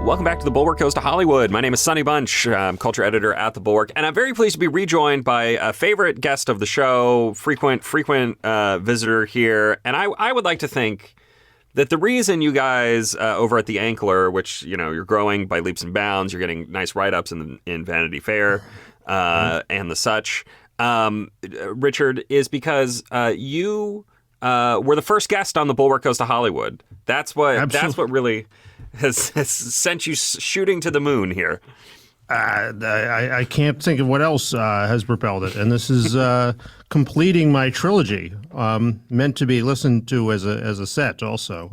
Welcome back to The Bulwark Goes to Hollywood. My name is Sonny Bunch. I'm culture editor at The Bulwark, and I'm very pleased to be rejoined by a favorite guest of the show, frequent visitor here. And I would like to think that the reason you guys over at The Ankler, which, you know, you're growing by leaps and bounds, you're getting nice write-ups in Vanity Fair and the such, Richard, is because you were the first guest on The Bulwark Goes to Hollywood. That's what really has sent you shooting to the moon here. I can't think of what else has propelled it, and this is completing my trilogy, meant to be listened to as a set also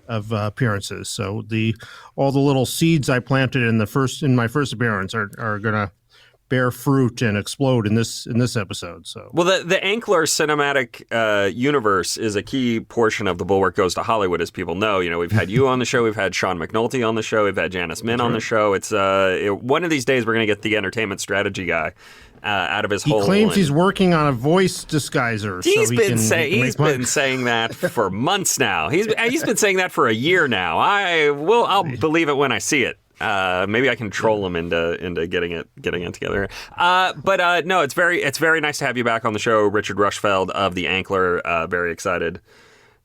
of appearances. So all the little seeds I planted in my first appearance are gonna bear fruit and explode in this episode. So, well, the Ankler cinematic universe is a key portion of The Bulwark Goes to Hollywood, as people know. You know, we've had you on the show, we've had Sean McNulty on the show, we've had Janice Min on the show. It's one of these days we're going to get the entertainment strategy guy out of his hole. He claims he's working on a voice disguiser. He's been saying that for months now. He's been saying that for a year now. I'll believe it when I see it. Maybe I can troll him into getting it together. But no, it's very nice to have you back on the show, Richard Rushfeld of The Ankler. Very excited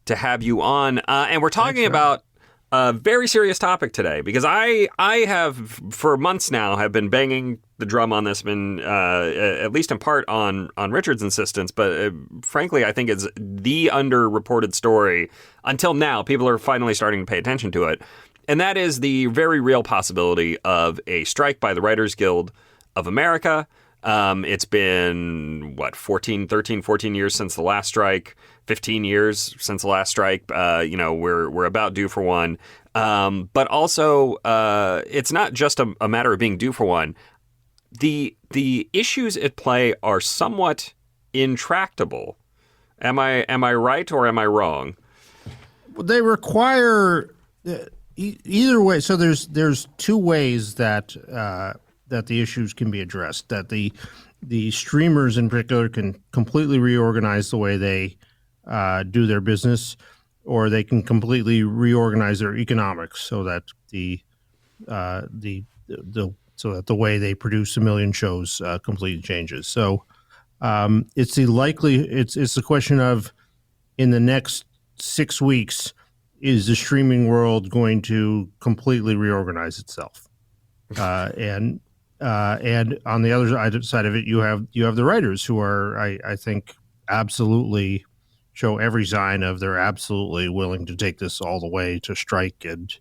to have you on. And we're talking about a very serious topic today because I have for months now have been banging the drum on this, at least in part on Richard's insistence, but frankly I think it's the underreported story until now. People are finally starting to pay attention to it. And that is the very real possibility of a strike by the Writers Guild of America. It's been, 14 years since the last strike, 15 years since the last strike. We're about due for one. But also, it's not just a matter of being due for one. The issues at play are somewhat intractable. Am I right or am I wrong? They require... Either way, so there's two ways that the issues can be addressed. That the streamers in particular can completely reorganize the way they do their business, or they can completely reorganize their economics so that the way they produce a million shows completely changes. So it's the question of, in the next 6 weeks, is the streaming world going to completely reorganize itself? And on the other side of it, you have the writers who are, I think, absolutely show every sign of they're absolutely willing to take this all the way to strike and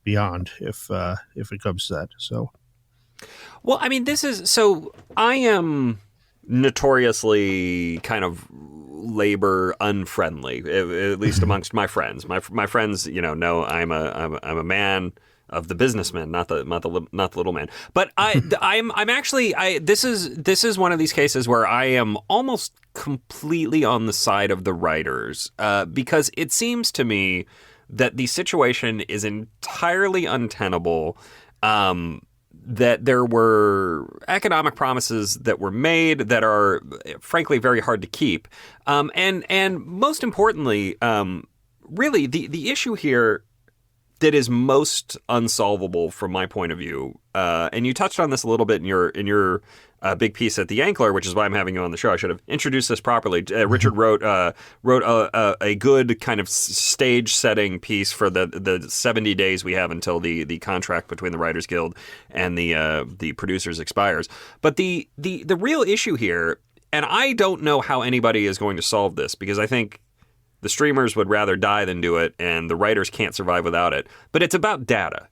beyond if it comes to that. So, well, I mean, I am notoriously kind of labor unfriendly, at least amongst my friends. My friends, know I'm a man of the businessman, not the little man. But this is one of these cases where I am almost completely on the side of the writers, because it seems to me that the situation is entirely untenable. That there were economic promises that were made that are, frankly, very hard to keep. And most importantly, really, the issue here that is most unsolvable from my point of view, and you touched on this a little bit in your big piece at The Ankler, which is why I'm having you on the show. I should have introduced this properly. Richard wrote a good kind of stage-setting piece for the 70 days we have until the contract between the Writers Guild and the producers expires. But the real issue here, and I don't know how anybody is going to solve this, because I think the streamers would rather die than do it, and the writers can't survive without it. But it's about data.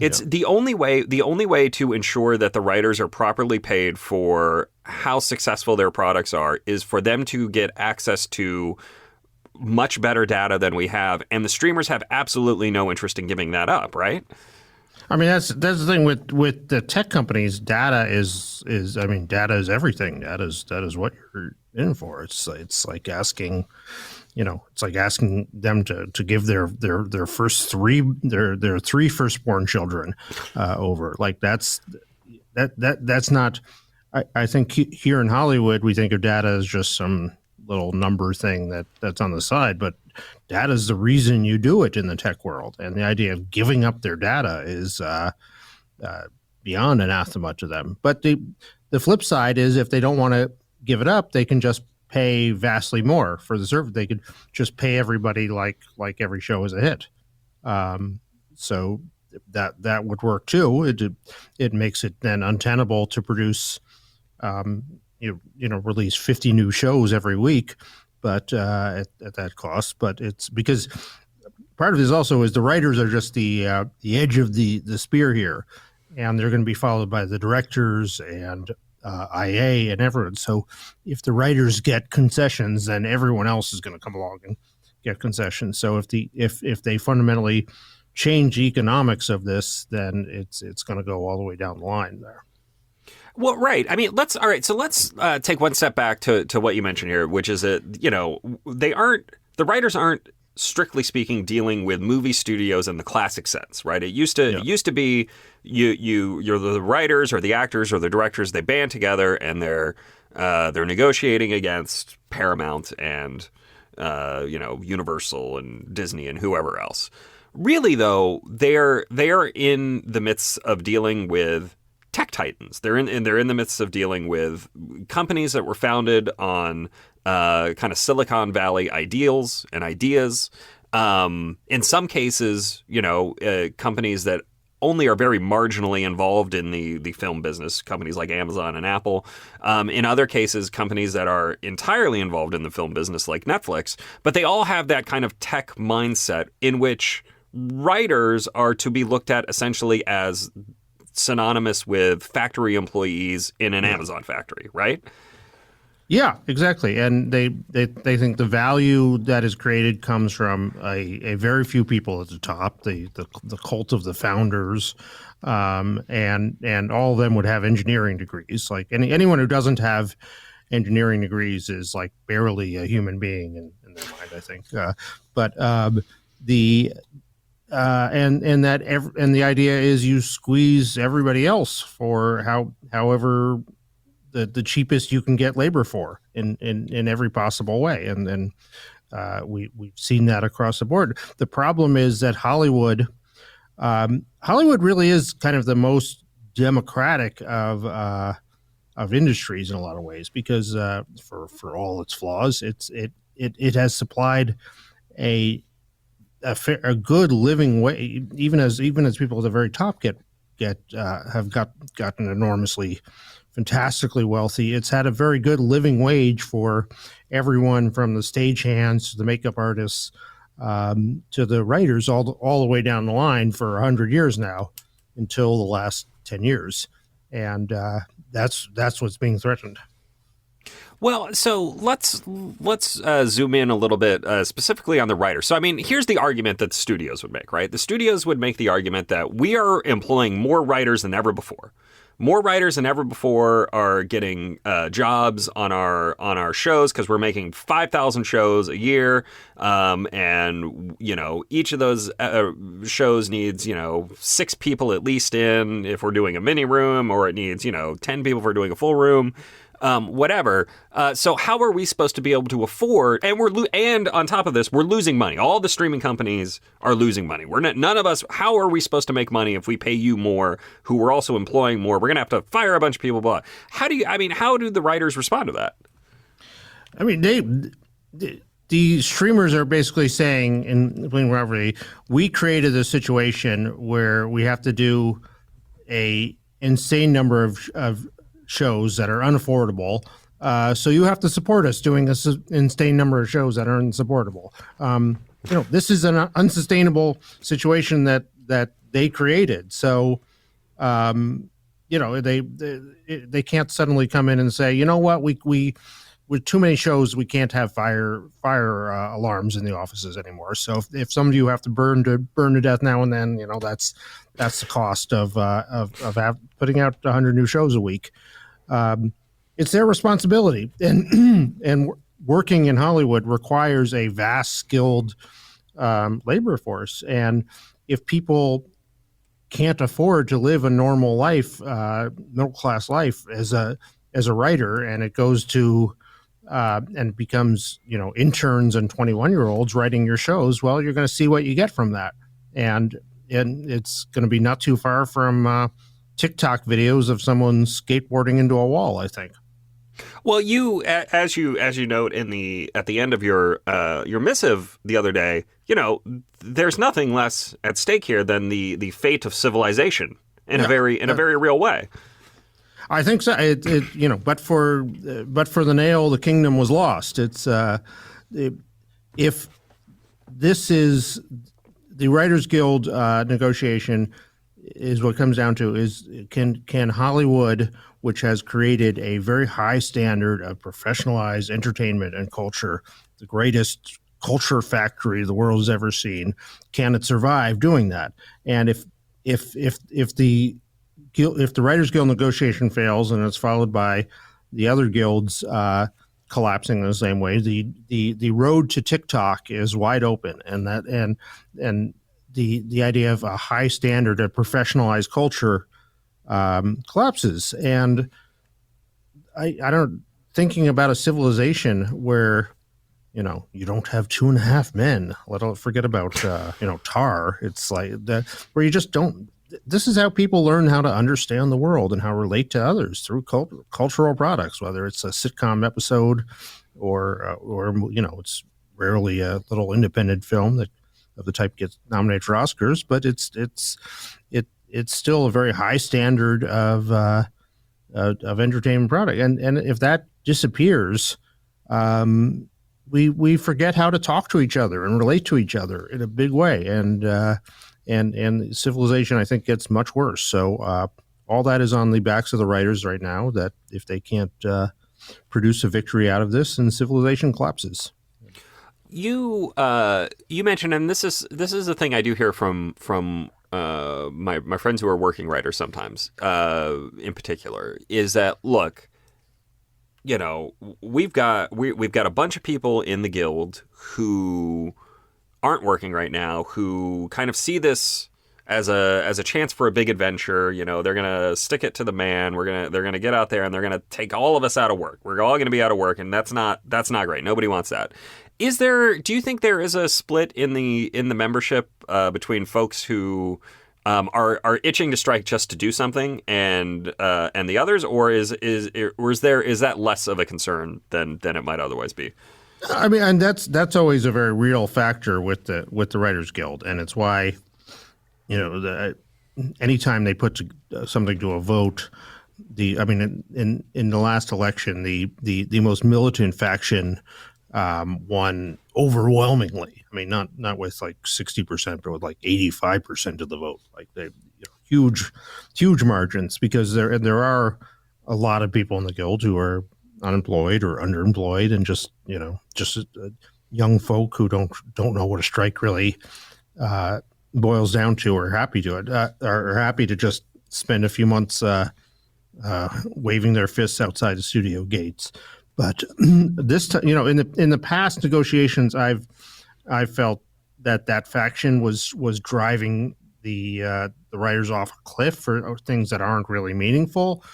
It's the only way to ensure that the writers are properly paid for how successful their products are is for them to get access to much better data than we have, and the streamers have absolutely no interest in giving that up, right? I mean, that's the thing with the tech companies. Data is data is everything. That is what you're in for. It's like asking. It's like asking them to give their three firstborn children over. Like that's not. I think here in Hollywood we think of data as just some little number thing that's on the side, but data is the reason you do it in the tech world. And the idea of giving up their data is beyond anathema to them. But the flip side is if they don't want to give it up, they can just pay vastly more for the service. They could just pay everybody like every show is a hit. So that would work too. It makes it then untenable to produce, release 50 new shows every week, but at that cost. But it's because part of this also is the writers are just the edge of the spear here, and they're going to be followed by the directors and IA and everyone. So if the writers get concessions, then everyone else is going to come along and get concessions. So if they fundamentally change the economics of this, then it's going to go all the way down the line there. Well, right. I mean, let's take one step back to what you mentioned here, which is that, the writers aren't strictly speaking dealing with movie studios in the classic sense, right? It used to be you're the writers or the actors or the directors, they band together and they're negotiating against Paramount and Universal and Disney and whoever else. Really, though, they're in the midst of dealing with tech titans. They're in the midst of dealing with companies that were founded on kind of Silicon Valley ideals and ideas. In some cases, companies that only are very marginally involved in the film business, companies like Amazon and Apple. In other cases, companies that are entirely involved in the film business like Netflix. But they all have that kind of tech mindset in which writers are to be looked at essentially as synonymous with factory employees in an Amazon factory, right? Yeah, exactly. And they think the value that is created comes from a very few people at the top, the cult of the founders, and all of them would have engineering degrees. Like anyone who doesn't have engineering degrees is like barely a human being in their mind, I think. The idea is you squeeze everybody else for however the cheapest you can get labor for in every possible way, and then we've seen that across the board. The problem is that Hollywood really is kind of the most democratic of industries in a lot of ways because for all its flaws, it has supplied a good living way, even as people at the very top have gotten enormously, fantastically wealthy. It's had a very good living wage for everyone from the stagehands to the makeup artists to the writers, all the way down the line for 100 years now, until the last 10 years, and that's what's being threatened. Well, so let's zoom in a little bit specifically on the writers. So, I mean, here's the argument that the studios would make, right? The studios would make the argument that we are employing more writers than ever before. More writers than ever before are getting jobs on our shows because we're making 5,000 shows a year, and each of those shows needs 6 people at least in if we're doing a mini room, or it needs 10 people if we're doing a full room. Whatever. So how are we supposed to be able to afford? And and on top of this, we're losing money. All the streaming companies are losing money. None of us. How are we supposed to make money if we pay you more, who we're also employing more? We're gonna have to fire a bunch of people. Blah. How do the writers respond to that? I mean, the streamers are basically saying we created a situation where we have to do a insane number of shows that are unaffordable. So you have to support us doing this insane number of shows that are unsupportable. This is an unsustainable situation that they created. So, they can't suddenly come in and say, you know what, we with too many shows, we can't have fire alarms in the offices anymore. So if some of you have to burn to death now and then, that's the cost of putting out 100 new shows a week. It's their responsibility, and working in Hollywood requires a vast skilled labor force. And if people can't afford to live a normal life, middle class life as a writer, and it goes to and becomes, interns and 21-year-olds writing your shows, well, you're going to see what you get from that. And it's going to be not too far from TikTok videos of someone skateboarding into a wall, I think. Well, as you note at the end of your missive the other day, there's nothing less at stake here than the fate of civilization in a very real way. I think so. But for the nail, the kingdom was lost. If this is the Writers Guild negotiation, is what it comes down to is can Hollywood, which has created a very high standard of professionalized entertainment and culture, the greatest culture factory the world has ever seen, can it survive doing that? And if the Writers Guild negotiation fails and it's followed by the other guilds collapsing in the same way, the road to TikTok is wide open, and the idea of a high standard of professionalized culture collapses. And I don't thinking about a civilization where you don't have 2.5 men. Forget about Tar. It's like that where you just don't. This is how people learn how to understand the world and how to relate to others through cultural products, whether it's a sitcom episode or it's rarely a little independent film that of the type gets nominated for Oscars, but it's still a very high standard of entertainment product. And if that disappears, we forget how to talk to each other and relate to each other in a big way. And civilization, I think, gets much worse. So all that is on the backs of the writers right now, that if they can't produce a victory out of this, then civilization collapses. You mentioned, and this is a thing I do hear from my friends who are working writers sometimes, in particular, is that, look, we've got a bunch of people in the guild who aren't working right now, who kind of see this as a chance for a big adventure. They're gonna stick it to the man. They're gonna get out there and they're gonna take all of us out of work. We're all gonna be out of work, and that's not great. Nobody wants that. Do you think there is a split in the membership between folks who are itching to strike just to do something and the others, or is that less of a concern than it might otherwise be? I mean, and that's always a very real factor with the Writers Guild, and it's why anytime they put something to a vote, in the last election, the most militant faction won overwhelmingly. I mean, not with like 60%, but with like 85% of the vote. Like huge margins, because there are a lot of people in the guild who are unemployed or underemployed, and just young folk who don't know what a strike really boils down to, or happy to just spend a few months waving their fists outside the studio gates. But this time, in the past negotiations, I've felt that faction was driving the writers off a cliff for things that aren't really meaningful.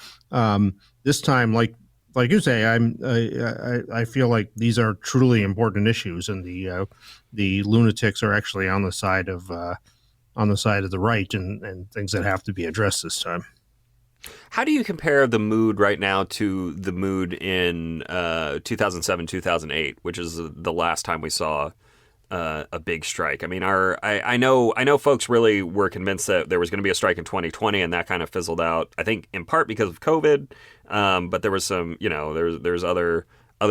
This time, like you say, I feel like these are truly important issues, and the lunatics are actually on the side of the right, and things that have to be addressed this time. How do you compare the mood right now to the mood in 2007, 2008, which is the last time we saw a big strike? I mean, I know folks really were convinced that there was going to be a strike in 2020, and that kind of fizzled out, I think in part because of COVID, but there was some, there's other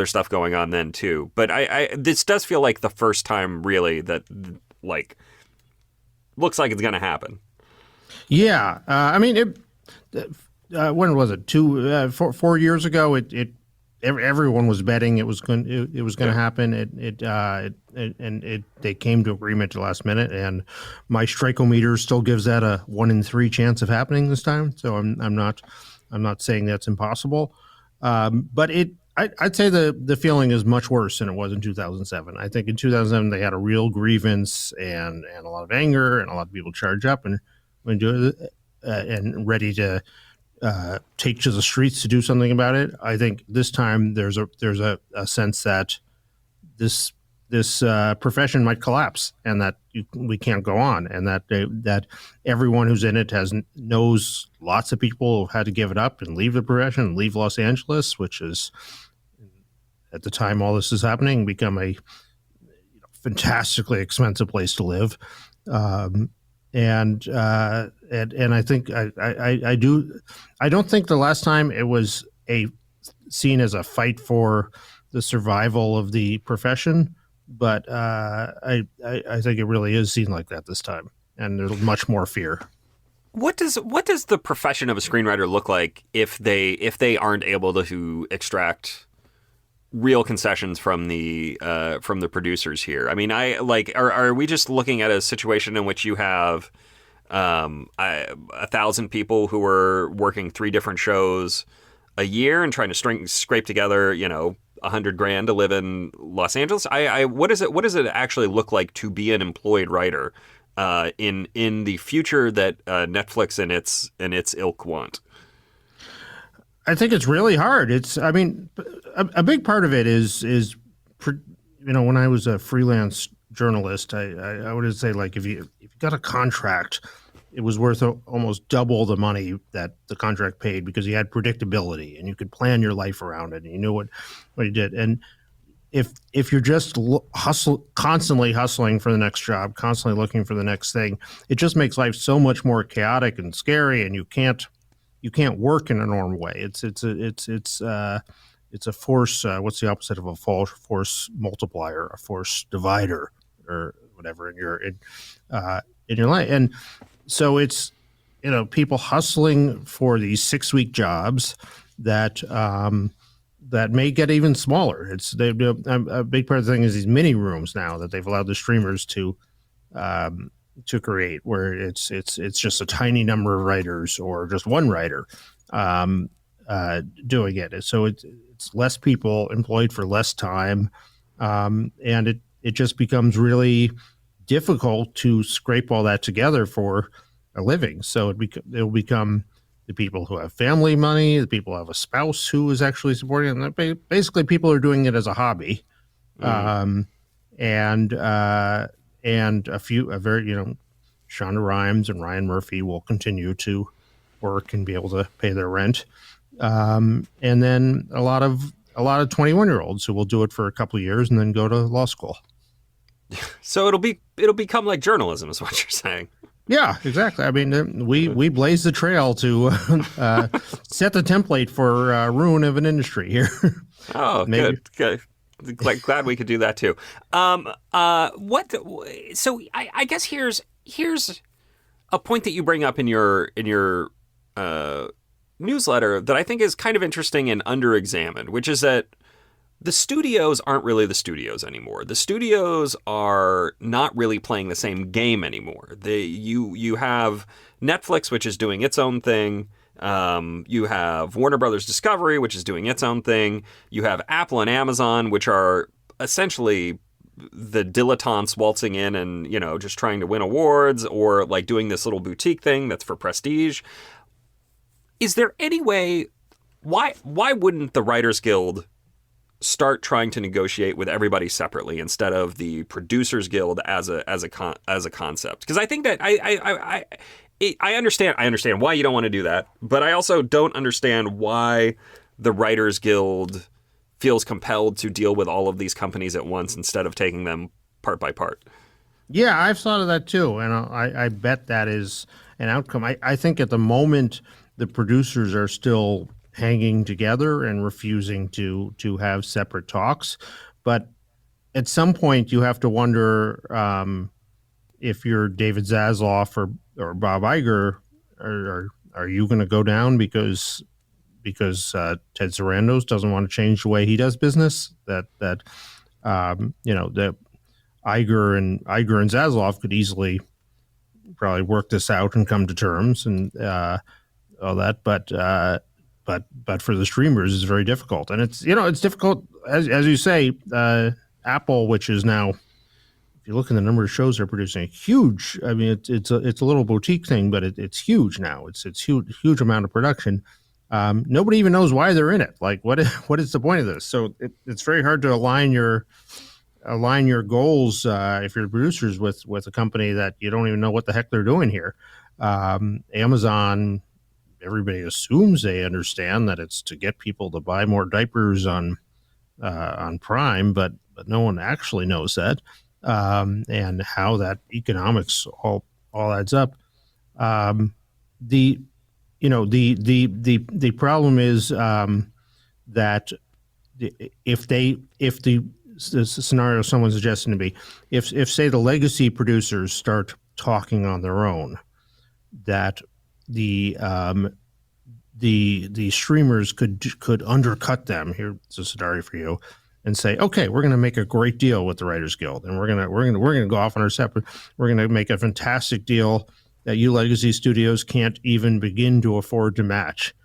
stuff going on then too. But this does feel like the first time really that like looks like it's going to happen. Yeah, I mean, when was it? 4 years ago. Everyone was betting it was going to happen. They came to agreement at the last minute, and my strikeometer still gives that a 1 in 3 chance of happening this time. So I'm not saying that's impossible, but I'd say the feeling is much worse than it was in 2007. I think in 2007 they had a real grievance and a lot of anger, and a lot of people charge up and do it, and ready to take to the streets to do something about it. I think this time there's a sense that this profession might collapse, and that we can't go on, and that everyone who's in it knows lots of people who've had to give it up and leave the profession and leave Los Angeles, which is, at the time all this is happening, become a fantastically expensive place to live. And I think I don't think the last time it was seen as a fight for the survival of the profession, but I think it really is seen like that this time, and there's much more fear. What does the profession of a screenwriter look like if they aren't able to extract real concessions from the producers here? I mean, are we just looking at a situation in which you have 1,000 people who are working 3 different shows a year and trying to scrape together, $100,000 to live in Los Angeles? What does it actually look like to be an employed writer in the future that Netflix and its ilk want? I think it's really hard. A big part of it is when I was a freelance journalist, I would say, like, if you got a contract, it was worth almost double the money that the contract paid, because you had predictability and you could plan your life around it, and you knew what you did. And if you're just constantly hustling for the next job, constantly looking for the next thing, it just makes life so much more chaotic and scary, and you can't work in a normal way. It's a force. What's the opposite of a force multiplier? A force divider, or whatever in your life. And so it's people hustling for these 6-week jobs that may get even smaller. A big part of the thing is these mini rooms now that they've allowed the streamers to create, where it's just a tiny number of writers, or just one writer doing it. So it's less people employed for less time, and it just becomes really difficult to scrape all that together for a living. So it will become the people who have family money, the people who have a spouse who is actually supporting them. Basically, people are doing it as a hobby, and a very Shonda Rhimes and Ryan Murphy will continue to work and be able to pay their rent, and then a lot of 21-year-olds who will do it for a couple of years and then go to law school. So it'll become like journalism, is what you're saying. Yeah, exactly. I mean, we blaze the trail to set the template for ruin of an industry here. Oh, maybe. Good. Glad we could do that too. So I guess here's a point that you bring up in your newsletter that I think is kind of interesting and underexamined, which is that the studios aren't really the studios anymore. The studios are not really playing the same game anymore. You have Netflix, which is doing its own thing. You have Warner Brothers Discovery, which is doing its own thing. You have Apple and Amazon, which are essentially the dilettantes waltzing in and, just trying to win awards, or like doing this little boutique thing that's for prestige. Is there any way, why wouldn't the Writers Guild start trying to negotiate with everybody separately instead of the Producers Guild as a concept? Because I think that I understand why you don't want to do that, but I also don't understand why the Writers Guild feels compelled to deal with all of these companies at once instead of taking them part by part. Yeah, I've thought of that too, and I bet that is an outcome. I think at the moment the producers are still hanging together and refusing to have separate talks, but at some point you have to wonder if you're David Zaslav or Bob Iger, are you going to go down because Ted Sarandos doesn't want to change the way he does business? That Iger and Zaslav could easily probably work this out and come to terms and all that, but for the streamers it's very difficult, and it's difficult as you say. Apple, which is now if you look at the number of shows they're producing, huge. I mean, it's a little boutique thing, but it's huge now. It's huge amount of production. Nobody even knows why they're in it. Like, what is the point of this? So it's very hard to align your goals if you're producers with a company that you don't even know what the heck they're doing here. Amazon, everybody assumes they understand that it's to get people to buy more diapers on Prime, but no one actually knows that, and how that economics all adds up. The problem is that if the scenario someone's suggesting to me, if say the legacy producers start talking on their own, that the streamers could undercut them. Here's a scenario for you, and say, okay, we're going to make a great deal with the Writers Guild, and we're going to go off on our separate. We're going to make a fantastic deal that you legacy studios can't even begin to afford to match,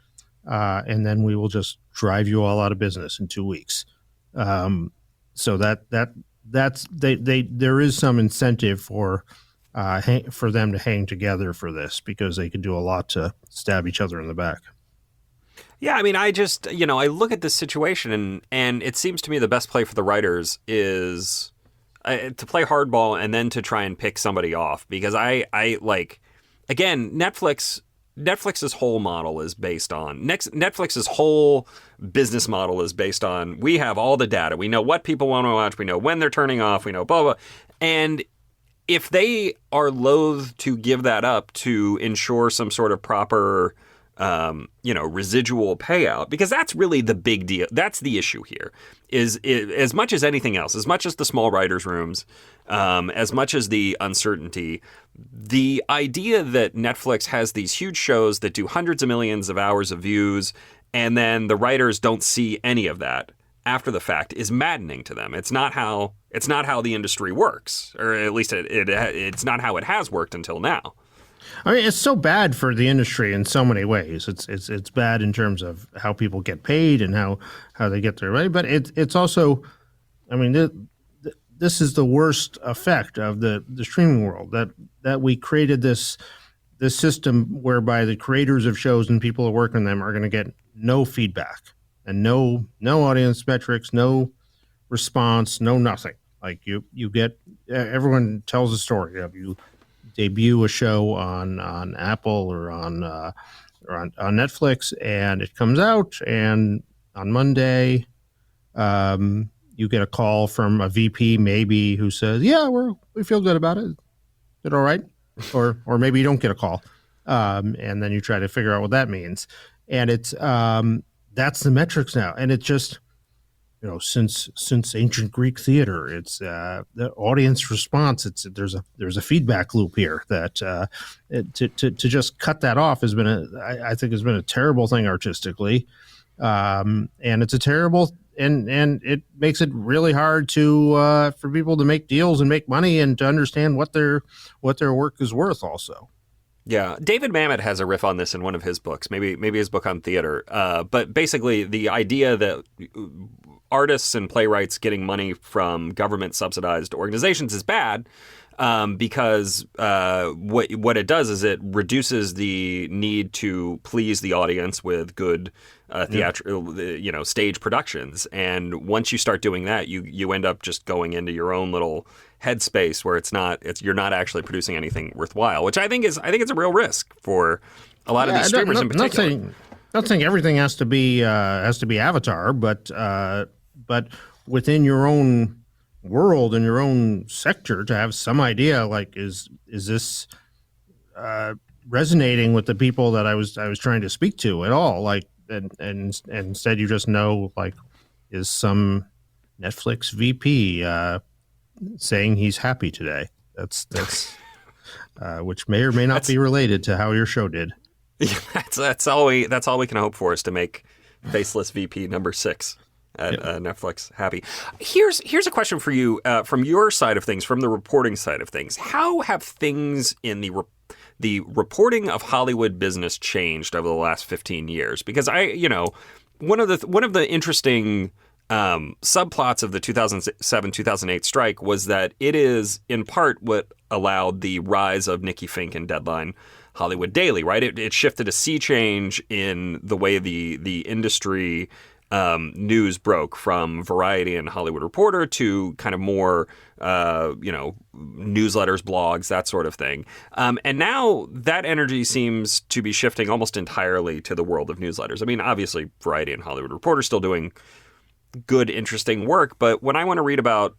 and then we will just drive you all out of business in 2 weeks. So there is some incentive for them to hang together for this, because they can do a lot to stab each other in the back. Yeah, I mean, I just, I look at this situation and it seems to me the best play for the writers is to play hardball and then to try and pick somebody off, because I like, again, Netflix's whole model is based on Netflix's whole business model is based on, we have all the data. We know what people want to watch. We know when they're turning off. We know blah, blah. And if they are loath to give that up to ensure some sort of proper, residual payout, because that's really the big deal. That's the issue here is as much as anything else, as much as the small writers' rooms, as much as the uncertainty, the idea that Netflix has these huge shows that do hundreds of millions of hours of views, and then the writers don't see any of that after the fact is maddening to them. It's not how the industry works, or at least it's not how it has worked until now. I mean, it's so bad for the industry in so many ways. It's bad in terms of how people get paid and how they get their way, but it's also, I mean, this is the worst effect of the streaming world, that we created this system whereby the creators of shows and people who work on them are going to get no feedback and no audience metrics, no response, no nothing. Like you get, everyone tells a story of you debut a show on Apple or on Netflix, and it comes out, and on Monday, you get a call from a VP maybe who says, "Yeah, we feel good about it. Is it all right?" Or maybe you don't get a call, and then you try to figure out what that means, and it's that's the metrics now, and it's just, since ancient Greek theater, it's the audience response. There's a feedback loop here that to just cut that off has been I think has been a terrible thing artistically, and it's a terrible and it makes it really hard to for people to make deals and make money and to understand what their work is worth also. Yeah, David Mamet has a riff on this in one of his books, maybe his book on theater. But basically, the idea that artists and playwrights getting money from government-subsidized organizations is bad, because what it does is it reduces the need to please the audience with good theatrical, stage productions. And once you start doing that, you end up just going into your own little headspace where you're not actually producing anything worthwhile, which I think is a real risk for a lot of these streamers in particular. Not saying everything has to be Avatar, but within your own world and your own sector, to have some idea, like is this resonating with the people that I was trying to speak to at all? Like, and instead you just know, like, is some Netflix VP saying he's happy today? That's which may or may not be related to how your show did. Yeah, that's all we can hope for, is to make faceless VP number 6 at Netflix happy. Here's a question for you from your side of things, from the reporting side of things. How have things in the reporting of Hollywood business changed over the last 15 years? Because one of the interesting subplots of the 2007-2008 strike was that it is in part what allowed the rise of Nikki Fink and Deadline Hollywood Daily, right? It shifted a sea change in the way the industry news broke from Variety and Hollywood Reporter to kind of more, newsletters, blogs, that sort of thing. And now that energy seems to be shifting almost entirely to the world of newsletters. I mean, obviously, Variety and Hollywood Reporter still doing good, interesting work, but when I want to read about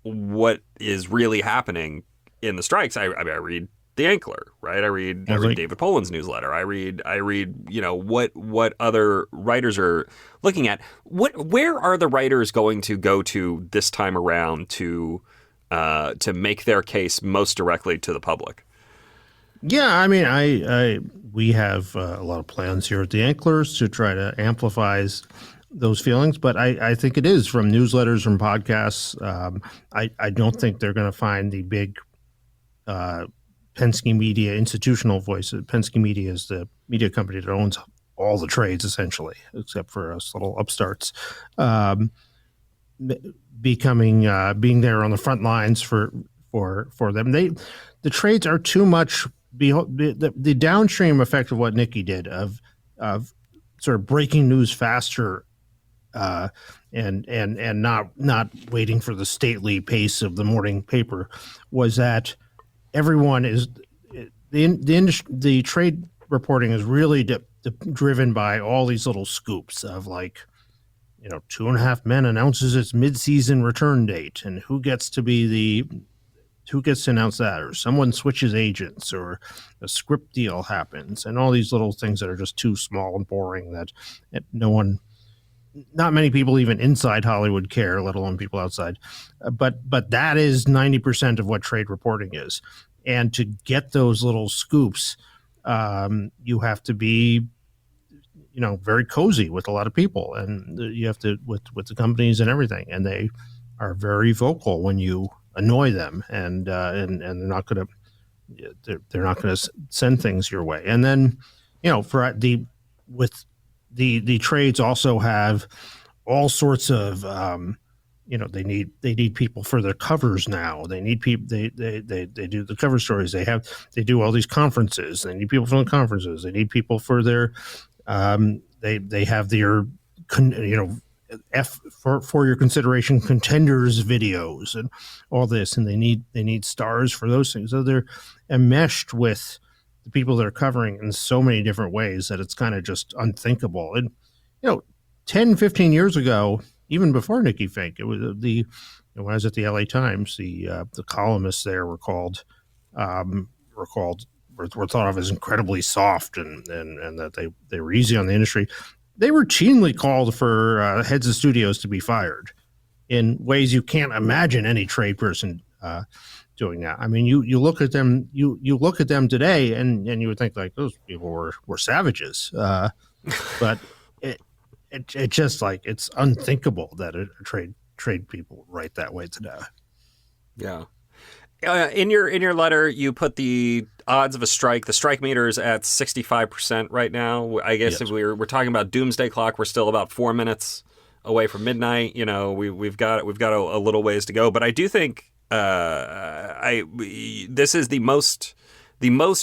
what is really happening in the strikes, I read The Ankler, right? I read David Poland's newsletter. I read what other writers are looking at. Where are the writers going to go to this time around to make their case most directly to the public? Yeah, I mean, we have a lot of plans here at the Anklers to try to amplify those feelings, but I think it is from newsletters, from podcasts. I don't think they're going to find the big Penske Media institutional voice. Penske Media is the media company that owns all the trades, essentially, except for us little upstarts. Being there on the front lines for them. The trades are too much. The downstream effect of what Nikki did of sort of breaking news faster. And not waiting for the stately pace of the morning paper was that everyone is the trade reporting is really driven by all these little scoops of 2.5 Men announces its mid-season return date, and who gets to announce that, or someone switches agents, or a script deal happens, and all these little things that are just too small and boring that not many people even inside Hollywood care, let alone people outside. But that is 90% of what trade reporting is. And to get those little scoops, you have to be, very cozy with a lot of people, and you have to with the companies and everything. And they are very vocal when you annoy them, and they're not going to send things your way. And then, the trades also have all sorts of, they need people for their covers now. They need people. They do the cover stories. They do all these conferences. They need people from the conferences. They need people for their. They have their, for your consideration contenders videos and all this, and they need stars for those things. So they're enmeshed with the people that are covering in so many different ways that it's kind of just unthinkable. And, 10, 15 years ago, even before Nikki Fink, it was when I was at the LA Times, the columnists there were thought of as incredibly soft and that they were easy on the industry. They routinely called for heads of studios to be fired in ways you can't imagine any trade person doing that. I mean, you look at them, you look at them today, and you would think those people were savages, but it just it's unthinkable that a trade people write that way today. Yeah. In your letter, you put the odds of a strike. The strike meter is at 65% right now. I guess if we're talking about doomsday clock, we're still about 4 minutes away from midnight. We've got a little ways to go. But I do think this is the most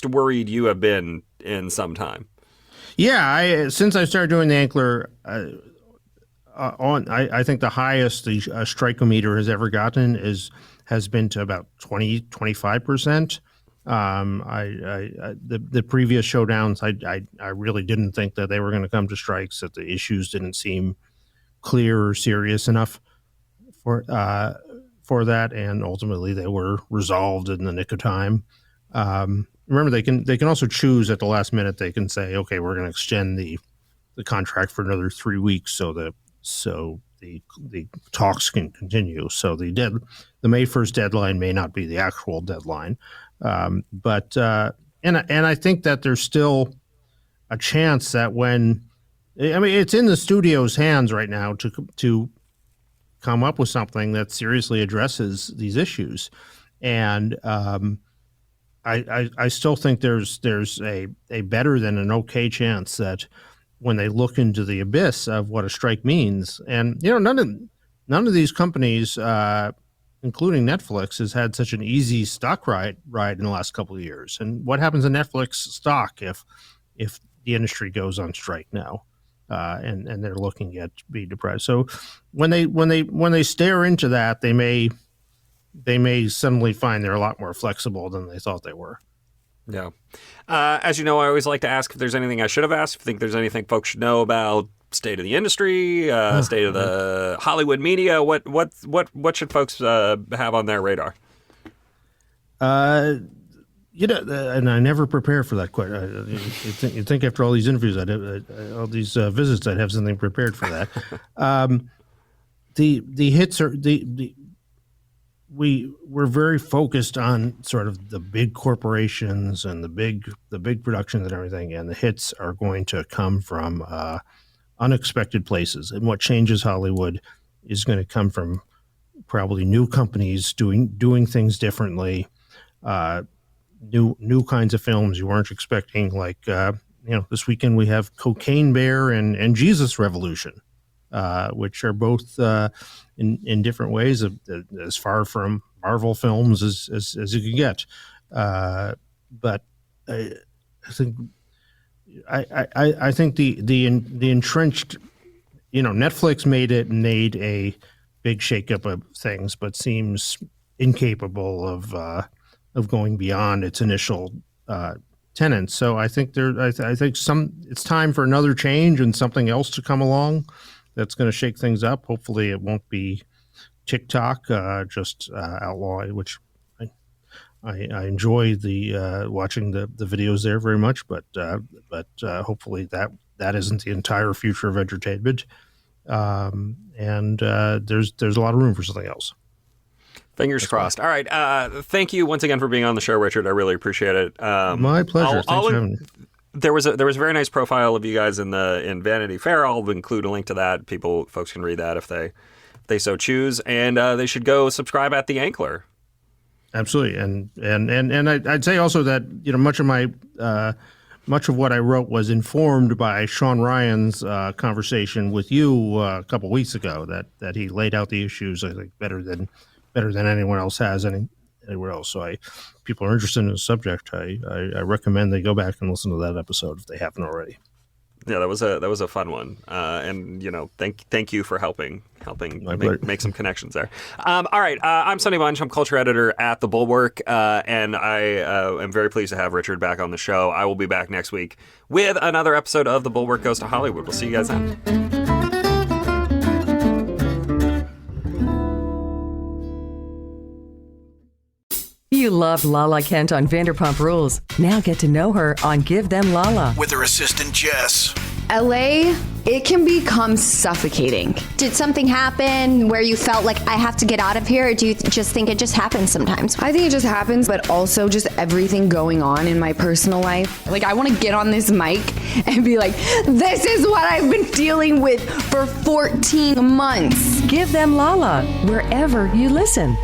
worried you have been in some time. Yeah, since I started doing the Ankler, I think the highest the strikeometer has ever gotten has been to about 25%. The previous showdowns, I really didn't think that they were going to come to strikes, that the issues didn't seem clear or serious enough for that, and ultimately they were resolved in the nick of time. Remember, they can also choose at the last minute. They can say, okay, we're going to extend the contract for another 3 weeks so the talks can continue. So the May 1st deadline may not be the actual deadline, but I think that there's still a chance that it's in the studio's hands right now to come up with something that seriously addresses these issues, and I still think there's a better than an okay chance that when they look into the abyss of what a strike means. And none of these companies, including Netflix, has had such an easy stock ride in the last couple of years. And what happens to Netflix stock if the industry goes on strike now, and they're looking at be depressed? So when they stare into that, they may suddenly find they're a lot more flexible than they thought they were. Yeah. As you know, I always like to ask if there's anything I should have asked. If you think there's anything folks should know about state of the industry, state of the Hollywood media, what should folks have on their radar? And I never prepare for that question. You'd think after all these interviews, all these visits, I'd have something prepared for that. The hits are we're very focused on sort of the big corporations and the big productions and everything, and the hits are going to come from unexpected places. And what changes Hollywood is going to come from probably new companies doing things differently, new kinds of films you weren't expecting. Like this weekend we have Cocaine Bear and Jesus Revolution, which are both in different ways as far from Marvel films as you can get. But I think I think the entrenched, Netflix made a big shakeup of things, but seems incapable of going beyond its initial tenants. So I think it's time for another change and something else to come along that's going to shake things up. Hopefully, it won't be TikTok just outlawing, which I enjoy the watching the videos there very much, but hopefully that isn't the entire future of entertainment. And there's a lot of room for something else. Fingers crossed. All right. Thank you once again for being on the show, Richard. I really appreciate it. My pleasure. Thanks for having me. There was a very nice profile of you guys in Vanity Fair. I'll include a link to that. Folks can read that if they so choose, and they should go subscribe at The Ankler. Absolutely, and I'd say also that much of what I wrote was informed by Sean Ryan's conversation with you a couple weeks ago. That he laid out the issues, I think, better than anyone else has anywhere else. So people are interested in the subject. I recommend they go back and listen to that episode if they haven't already. Yeah, that was a fun one, and thank you for helping make some connections there. All right, I'm Sonny Bunch. I'm culture editor at the Bulwark, and I am very pleased to have Richard back on the show. I will be back next week with another episode of The Bulwark Goes to Hollywood. We'll see you guys then. You loved Lala Kent on Vanderpump Rules. Now get to know her on Give Them Lala. With her assistant, Jess. LA, it can become suffocating. Did something happen where you felt like I have to get out of here, or do you just think it just happens sometimes? I think it just happens, but also just everything going on in my personal life. Like, I want to get on this mic and be like, this is what I've been dealing with for 14 months. Give Them Lala, wherever you listen.